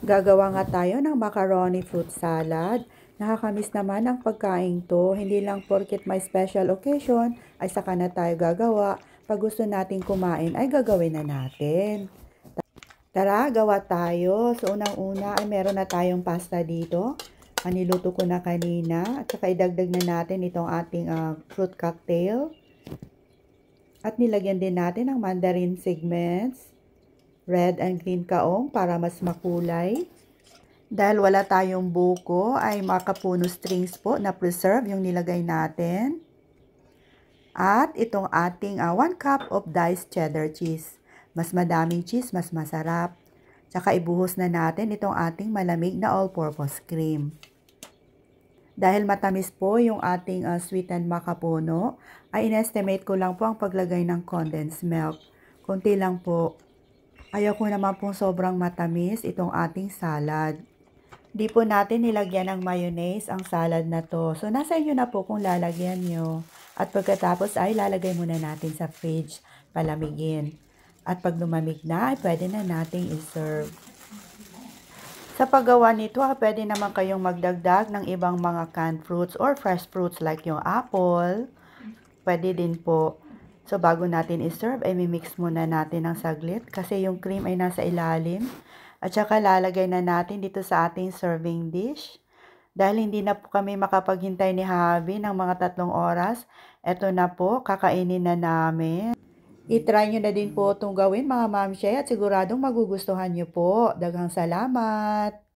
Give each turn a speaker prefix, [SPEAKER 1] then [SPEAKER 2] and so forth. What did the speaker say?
[SPEAKER 1] Gagawa nga tayo ng macaroni fruit salad. Nakakamiss naman ang pagkain to. Hindi lang porket may special occasion ay saka na tayo gagawa. Pag gusto nating kumain ay gagawin na natin. Tara, gawa tayo. So unang-una ay meron na tayong pasta dito. Niluto ko na kanina. At saka idagdag na natin itong ating fruit cocktail. At nilagyan din natin ng mandarin segments, red and green kaong para mas makulay. Dahil wala tayong buko, ay makapuno strings po na preserve yung nilagay natin. At itong ating 1 cup of diced cheddar cheese. Mas madaming cheese, mas masarap. Tsaka ibuhos na natin itong ating malamig na all-purpose cream. Dahil matamis po yung ating sweetened makapuno, ay inestimate ko lang po ang paglagay ng condensed milk. Konti lang po. Ayaw ko naman pong sobrang matamis itong ating salad. Di po natin nilagyan ng mayonnaise ang salad na to. So, nasa inyo na po kung lalagyan nyo. At pagkatapos ay lalagay muna natin sa fridge, palamigin. At pag lumamig na, ay pwede na nating iserve. Sa paggawa nito, pwede naman kayong magdagdag ng ibang mga canned fruits or fresh fruits like yung apple. Pwede din po. So, bago natin iserve, ay mimix muna natin ng saglit kasi yung cream ay nasa ilalim. At saka lalagay na natin dito sa ating serving dish. Dahil hindi na po kami makapaghintay ni Javi ng mga 3 oras, eto na po, kakainin na namin. I-try nyo na din po itong gawin mga mamshay at siguradong magugustuhan nyo po. Daghang salamat!